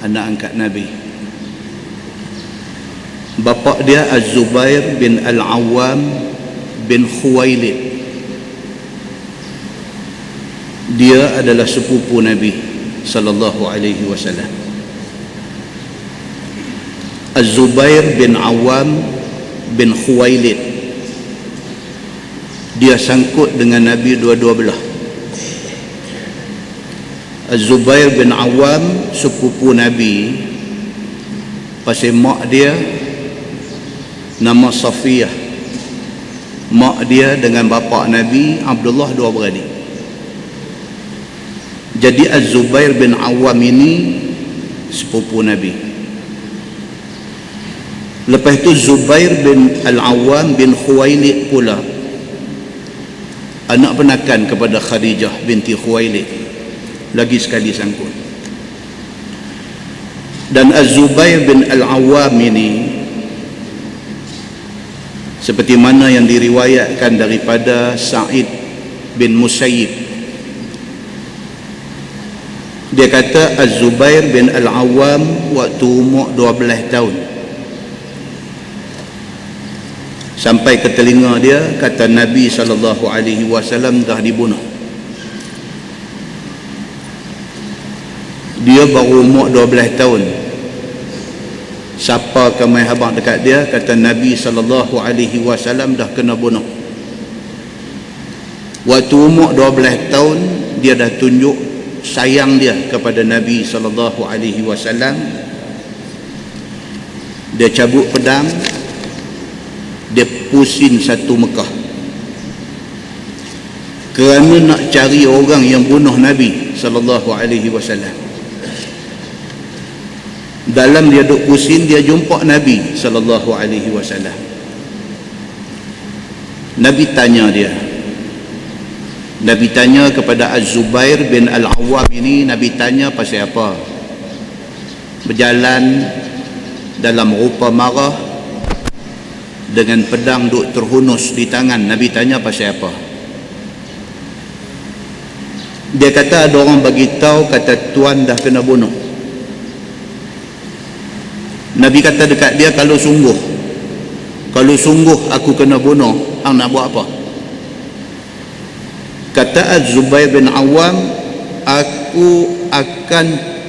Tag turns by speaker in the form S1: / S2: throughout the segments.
S1: anak angkat Nabi. Bapa dia Az-Zubair bin Al-Awwam bin Khuwailid. Dia adalah sepupu Nabi sallallahu alaihi wasallam. Az-Zubair bin Awwam bin Khuwailid, dia sangkut dengan Nabi dua-dua belah. Az-Zubair bin Awwam sepupu Nabi, pasal mak dia nama Safiyah. Mak dia dengan bapa Nabi Abdullah dua beradik. Jadi Az-Zubair bin Awwam ini sepupu Nabi. Lepas itu Zubair bin Al-Awwam bin Khuwailid pula anak penakan kepada Khadijah binti Khuwailid, lagi sekali sangkut. Dan Az-Zubair bin Al-Awwam ini, seperti mana yang diriwayatkan daripada Sa'id bin Musayyib, dia kata Az-Zubair bin Al-Awwam waktu umur 12 tahun, sampai ke telinga dia kata Nabi SAW dah dibunuh. Dia baru umur 12 tahun. Siapa kemai habang dekat dia kata Nabi SAW dah kena bunuh. Waktu umur 12 tahun dia dah tunjuk sayang dia kepada Nabi SAW. Dia cabut pedang, dia pusing satu Mekah kerana nak cari orang yang bunuh Nabi SAW. Dalam dia duk pusing, dia jumpa Nabi SAW. Nabi tanya dia, Nabi tanya kepada Az-Zubair bin Al-Awwam ini, Nabi tanya pasal apa? Berjalan dalam rupa marah dengan pedang duk terhunus di tangan. Nabi tanya pasal apa? Dia kata ada orang bagi tahu kata tuan dah kena bunuh. Nabi kata dekat dia, kalau sungguh aku kena bunuh, hang nak buat apa? Kata Az-Zubair bin Awwam, aku akan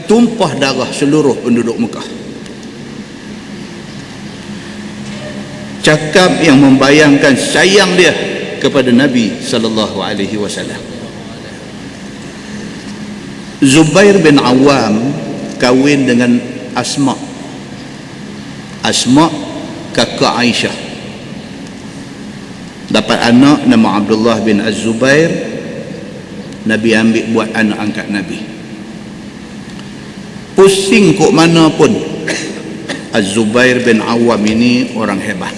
S1: tumpah darah seluruh penduduk Mekah. Cakap yang membayangkan sayang dia kepada Nabi SAW. Zubair bin Awwam kahwin dengan Asma kakak Aisyah, dapat anak nama Abdullah bin Az-Zubair. Nabi ambil buat anak angkat Nabi. Pusing kok mana pun, Az-Zubair bin Awwam ini orang hebat.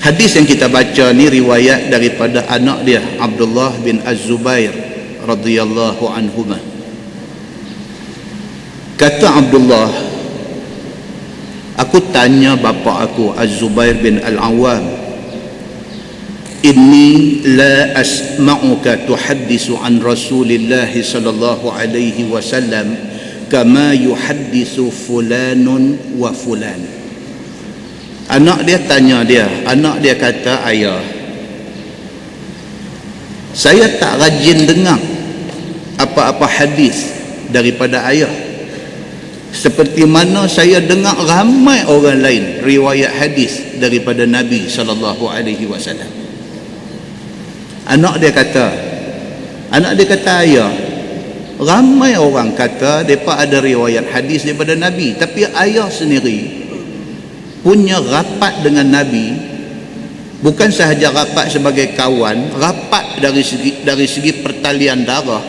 S1: Hadis yang kita baca ni riwayat daripada anak dia Abdullah bin Az-Zubair radhiyallahu anhuma. Kata Abdullah, aku tanya bapa aku Az-Zubair bin Al-Awwam, inni la asma'uka tuhaddisu an Rasulillah sallallahu alaihi wasallam kama yuhaddisu fulanun wa fulan. Anak dia tanya dia, anak dia kata, ayah, saya tak rajin dengar apa-apa hadis daripada ayah seperti mana saya dengar ramai orang lain riwayat hadis daripada Nabi sallallahu alaihi wasallam. Anak dia kata, ayah, ramai orang kata mereka ada riwayat hadis daripada Nabi, tapi ayah sendiri punya rapat dengan Nabi, bukan sahaja rapat sebagai kawan, rapat dari segi pertalian darah.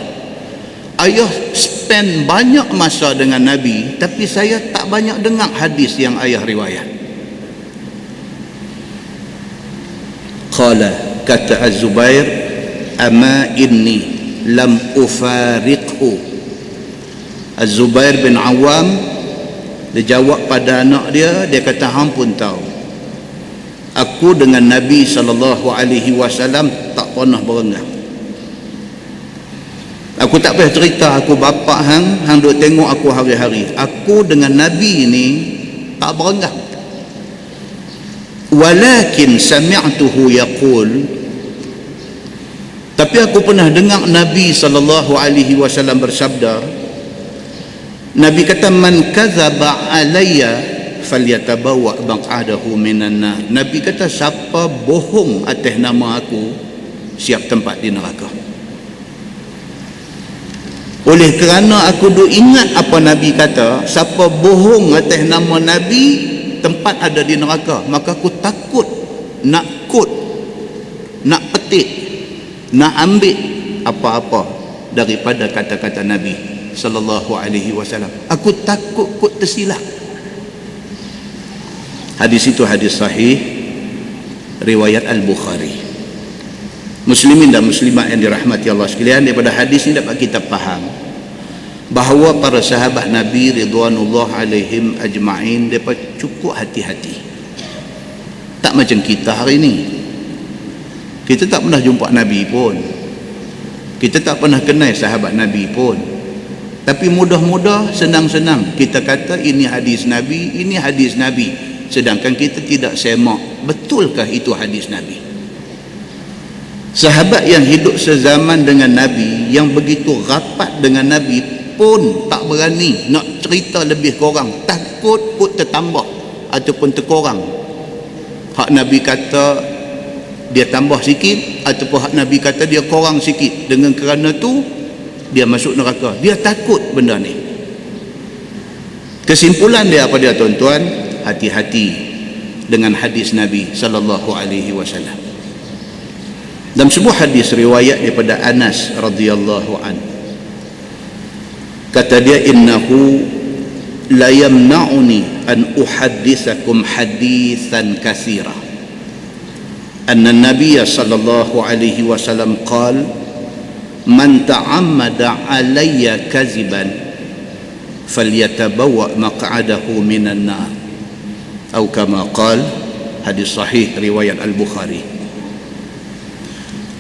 S1: Ayah spend banyak masa dengan Nabi, tapi saya tak banyak dengar hadis yang ayah riwayat. Qala, kata Az-Zubair, ama inni lam ufariqhu. Az-Zubair bin Awwam dia jawab pada anak dia, dia kata, hang pun tahu aku dengan Nabi SAW tak pernah berenggang. Aku tak payah cerita aku bapa hang duk tengok aku hari-hari. Aku dengan Nabi ni tak berengah. Walakin sami'tuhu yaqul, tapi aku pernah dengar Nabi SAW bersabda. Nabi kata, man kadzaba alayya falyatabawa maq'adahu minan nar. Nabi kata, siapa bohong atas nama aku, siap tempat di neraka. Oleh kerana aku duk ingat apa Nabi kata, siapa bohong atas nama Nabi, tempat ada di neraka. Maka aku takut nak nak petik, nak ambil apa-apa daripada kata-kata Nabi sallallahu alaihi wasallam. Aku takut kot tersilap. Hadis itu hadis sahih riwayat Al-Bukhari. Muslimin dan muslimat yang dirahmati Allah sekalian, daripada hadis ini dapat kita faham bahawa para sahabat Nabi ridwanullah alaihim ajma'in mereka cukup hati-hati. Tak macam kita hari ini. Kita tak pernah jumpa Nabi pun, kita tak pernah kenal sahabat Nabi pun, tapi mudah-mudah, senang-senang kita kata ini hadis Nabi, ini hadis Nabi, sedangkan kita tidak semak betulkah itu hadis Nabi. Sahabat yang hidup sezaman dengan Nabi, yang begitu rapat dengan Nabi pun tak berani nak cerita lebih kurang, takut kot tertambah ataupun terkurang. Hak Nabi kata dia tambah sikit, ataupun hak Nabi kata dia kurang sikit, dengan kerana tu dia masuk neraka. Dia takut benda ni. Kesimpulan dia apa dia tuan-tuan? Hati-hati dengan hadis Nabi sallallahu alaihi wasallam. Dalam sebuah hadis riwayat daripada Anas radhiyallahu an, kata dia, innahu la yamna'uni an uhadditsakum haditsan katsira anna an-nabiy sallallahu alaihi wasallam qala man ta'ammada alayya kaziban falyatabawa maq'adahu minan nar, atau kama qala. Hadis sahih riwayat Al-Bukhari.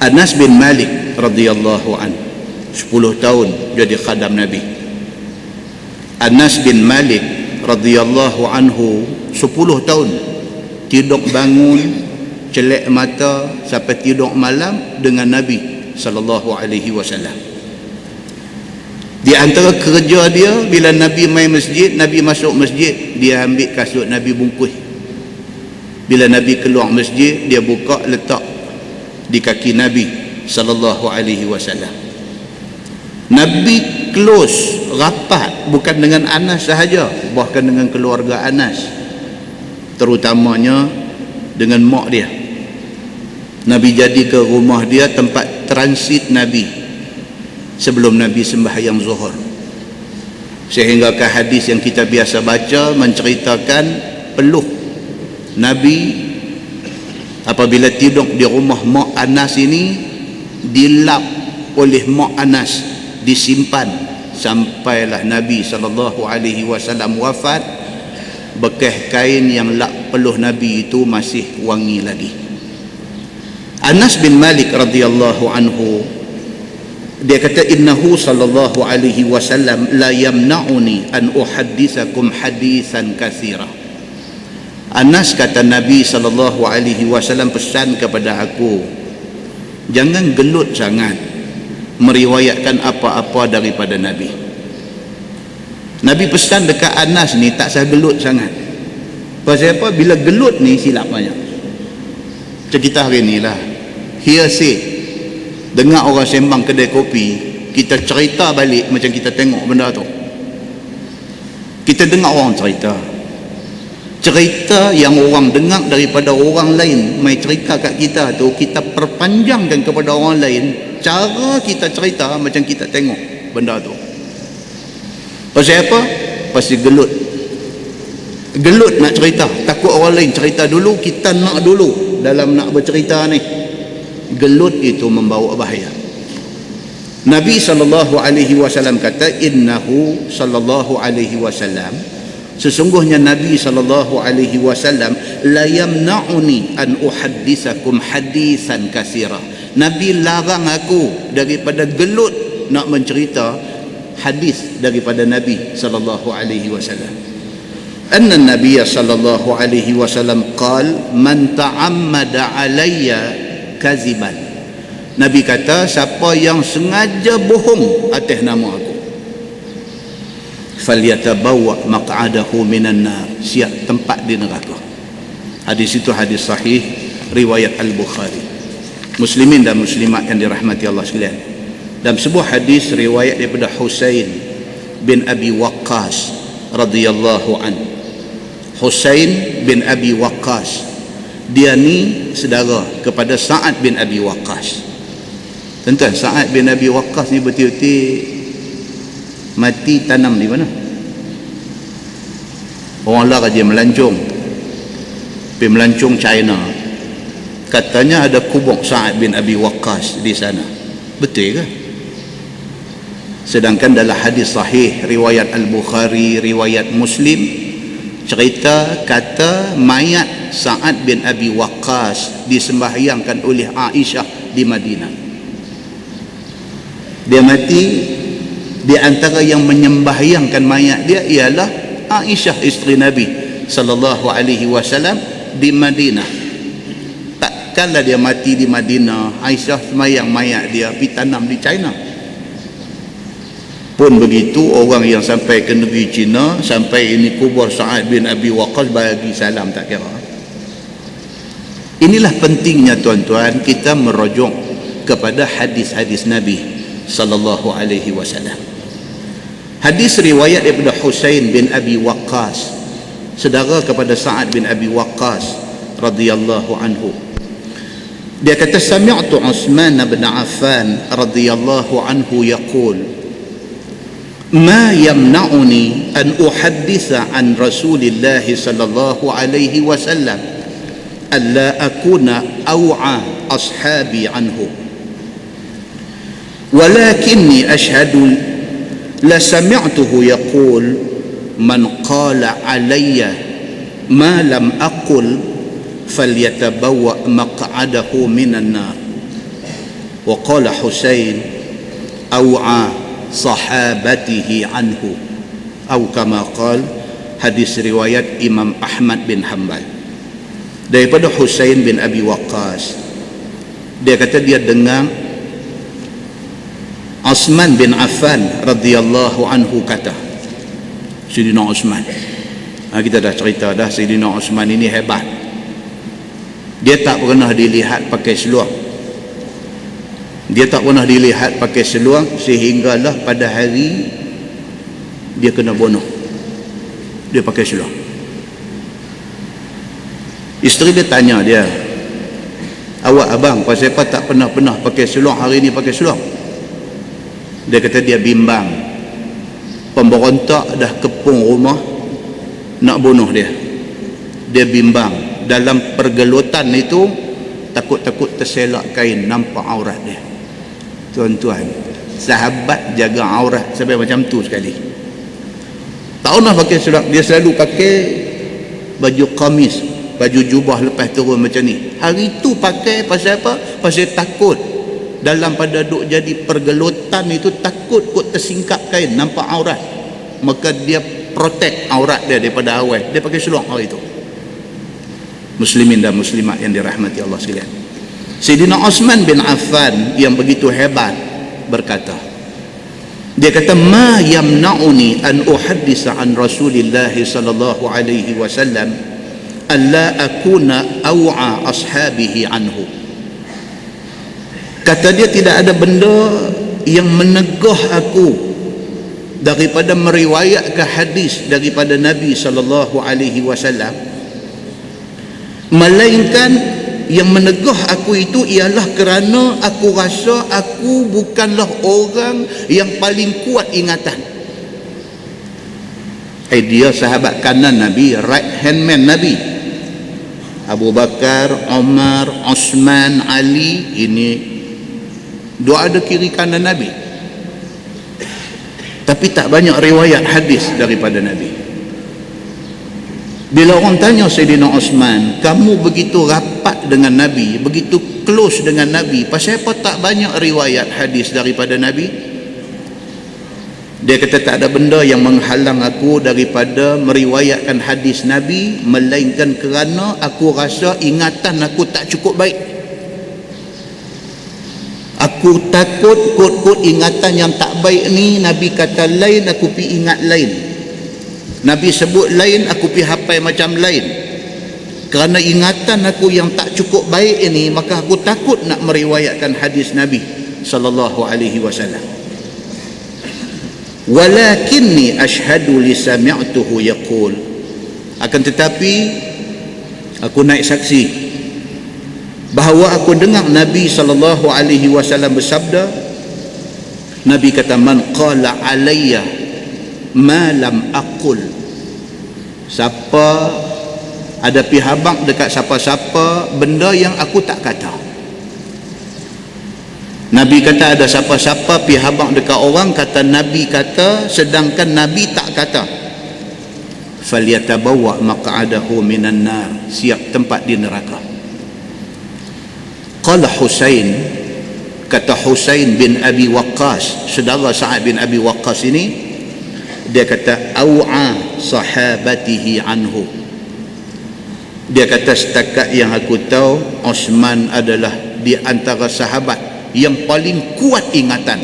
S1: Anas bin Malik radhiyallahu an 10 tahun jadi khadam Nabi. Anas bin Malik radhiyallahu anhu 10 tahun tidur bangun, celek mata sampai tidur malam dengan Nabi sallallahu alaihi wasallam. Di antara kerja dia, bila Nabi main masjid, Nabi masuk masjid, dia ambil kasut Nabi bungkus. Bila Nabi keluar masjid, dia buka letak di kaki Nabi sallallahu alaihi wasallam. Nabi close, rapat, bukan dengan Anas sahaja, bahkan dengan keluarga Anas, terutamanya dengan mak dia. Nabi jadi ke rumah dia tempat transit Nabi sebelum Nabi sembahyang zuhur. Sehingga ke hadis yang kita biasa baca menceritakan peluh Nabi apabila tidur di rumah mak Anas ini, dilap oleh mak Anas, disimpan sampailah Nabi SAW wafat. Bekas kain yang lap peluh Nabi itu masih wangi lagi. Anas bin Malik radhiyallahu anhu, dia kata, innahu sallallahu alaihi wasallam la yamna'uni an uhadditsakum hadisan katsira. Anas kata, Nabi sallallahu alaihi wasallam pesan kepada aku, jangan gelut sangat meriwayatkan apa-apa daripada Nabi. Nabi pesan dekat Anas ni tak usah gelut sangat. Pasal apa? Bila gelut ni silap banyak. Macam kita hari ni lah, hearsay, dengar orang sembang kedai kopi, kita cerita balik macam kita tengok benda tu. Kita dengar orang cerita yang orang dengar daripada orang lain mai cerita kat kita tu, kita perpanjangkan kepada orang lain. Cara kita cerita macam kita tengok benda tu. Pasal apa? Pasal gelut nak cerita, takut orang lain cerita dulu, kita nak dulu dalam nak bercerita ni. Gelut itu membawa bahaya. Nabi SAW kata, innahu sallallahu alaihi wasallam, sesungguhnya Nabi SAW la yamna'uni an uhadditsakum hadisan katsira. Nabi larang aku daripada gelut nak mencerita hadis daripada Nabi sallallahu alaihi wasallam. Anna Nabiy sallallahu alaihi wasallam qala man ta'ammada alayya kaziban. Nabi kata siapa yang sengaja bohong atas nama aku, falyatabawwa maq'adahu minan nar, siap tempat di neraka. Hadis itu hadis sahih riwayat Al-Bukhari. Muslimin dan muslimat yang dirahmati Allah sekalian, dalam sebuah hadis riwayat daripada Husain bin Abi Waqqas radhiyallahu an. Husain bin Abi Waqqas, dia ni saudara kepada Sa'ad bin Abi Waqqas. Tuan-tuan, Sa'ad bin Abi Waqqas ni betul-betul mati tanam di mana? Orang lah dia melancong, pergi melancong China, katanya ada kubur Sa'ad bin Abi Waqqas di sana. Betul ke? Sedangkan dalam hadis sahih riwayat Al-Bukhari, riwayat Muslim, cerita kata mayat Sa'ad bin Abi Waqqas disembahyangkan oleh Aisyah di Madinah. Dia mati, di antara yang menyembahyangkan mayat dia ialah Aisyah isteri Nabi sallallahu alaihi wasallam di Madinah. Takkanlah dia mati di Madinah, Aisyah sembahyang mayat dia pergi tanam di China. Pun begitu, orang yang sampai ke negeri China, sampai ini kubur Sa'ad bin Abi Waqqas, bagi salam tak kira. Inilah pentingnya tuan-tuan kita merujuk kepada hadis-hadis Nabi sallallahu alaihi wasallam. Hadis riwayat daripada Husain bin Abi Waqqas, saudara kepada Sa'ad bin Abi Waqqas radhiyallahu anhu. Dia kata sami'tu Utsman bin Affan radhiyallahu anhu yaqul ما يمنعني أن أحدث عن رسول الله صلى الله عليه وسلم ألا أكون أوعى أصحابي عنه ولكني أشهد لسمعته يقول من قال علي ما لم أقل فليتبوأ مقعده من النار. وقال حسين أوعى sahabatihi anhu atau kama qal, hadis riwayat Imam Ahmad bin Hanbal daripada Husain bin Abi Waqqas. Dia kata dia dengar Utsman bin Affan radhiyallahu anhu kata, Sayyidina Utsman, kita dah cerita dah, Sayyidina Utsman ini hebat. Dia tak pernah dilihat pakai seluar, dia tak pernah dilihat pakai seluar, sehinggalah pada hari dia kena bunuh, dia pakai seluar. Isteri dia tanya dia, awak abang pasal apa tak pernah pakai seluar, hari ni pakai seluar? Dia kata dia bimbang, pemberontak dah kepung rumah nak bunuh dia. Dia bimbang, dalam pergelutan itu takut-takut terselak kain nampak aurat dia. Tuan-tuan, sahabat jaga aurat sampai macam tu sekali. Tak pernah pakai seluar, dia selalu pakai baju kamis, baju jubah lepas turun macam ni. Hari tu pakai pasal apa? Pasal takut dalam pada duk jadi pergelutan itu, takut kot tersingkap kain nampak aurat, maka dia protect aurat dia daripada awal. Dia pakai seluar hari itu. Muslimin dan muslimat yang dirahmati Allah sekalian, Sayyidina Utsman bin Affan yang begitu hebat berkata, dia kata ma yamna'uni an uhaddisa an Rasulillah sallallahu alaihi wasallam alla akuna aw'a ashabihi anhu. Kata dia, tidak ada benda yang menegah aku daripada meriwayatkan hadis daripada Nabi sallallahu alaihi wasallam, melainkan yang menegah aku itu ialah kerana aku rasa aku bukanlah orang yang paling kuat ingatan. Dia sahabat kanan Nabi, right hand man Nabi. Abu Bakar, Umar, Utsman, Ali, ini dua ada kiri kanan Nabi, tapi tak banyak riwayat hadis daripada Nabi. Bila orang tanya Sayyidina Utsman, kamu begitu rapat dengan Nabi, begitu close dengan Nabi, pasal apa tak banyak riwayat hadis daripada Nabi? Dia kata tak ada benda yang menghalang aku daripada meriwayatkan hadis Nabi, melainkan kerana aku rasa ingatan aku tak cukup baik. Aku takut kod-kod ingatan yang tak baik ni, Nabi kata lain, aku pi ingat lain. Nabi sebut lain, aku pi hafal macam lain. Kerana ingatan aku yang tak cukup baik ini, maka aku takut nak meriwayatkan hadis Nabi sallallahu alaihi wasallam. Walakinni ashhadu li sami'tuhu yaqul, akan tetapi aku naik saksi bahawa aku dengar Nabi sallallahu alaihi wasallam bersabda. Nabi kata, man qala alayya ma lam aqul, siapa ada pihabang dekat siapa-siapa benda yang aku tak kata. Nabi kata ada siapa-siapa pihabang dekat orang kata Nabi kata sedangkan Nabi tak kata, falyatabawwa maq'adahu minan nar, siap tempat di neraka. Qala Husain, kata Husain bin Abi Waqqas, saudara Sa'ad bin Abi Waqqas ini, dia kata au'a sahabatihi anhu, dia kata setakat yang aku tahu Osman adalah di antara sahabat yang paling kuat ingatan.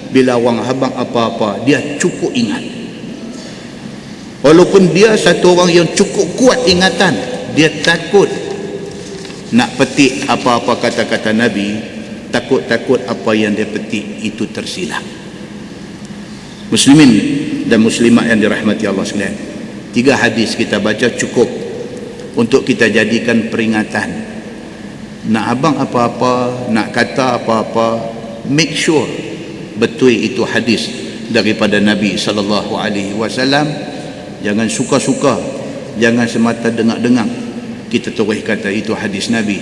S1: Bila orang habang apa-apa dia cukup ingat, walaupun dia satu orang yang cukup kuat ingatan, dia takut nak petik apa-apa kata-kata Nabi, takut-takut apa yang dia petik itu tersilap. Muslimin dan muslimat yang dirahmati Allah sekalian, 3 hadis kita baca cukup untuk kita jadikan peringatan. Nak abang apa-apa, nak kata apa-apa, make sure betul itu hadis daripada Nabi sallallahu alaihi wasallam. Jangan suka-suka, jangan semata dengar-dengar kita terus kata itu hadis Nabi.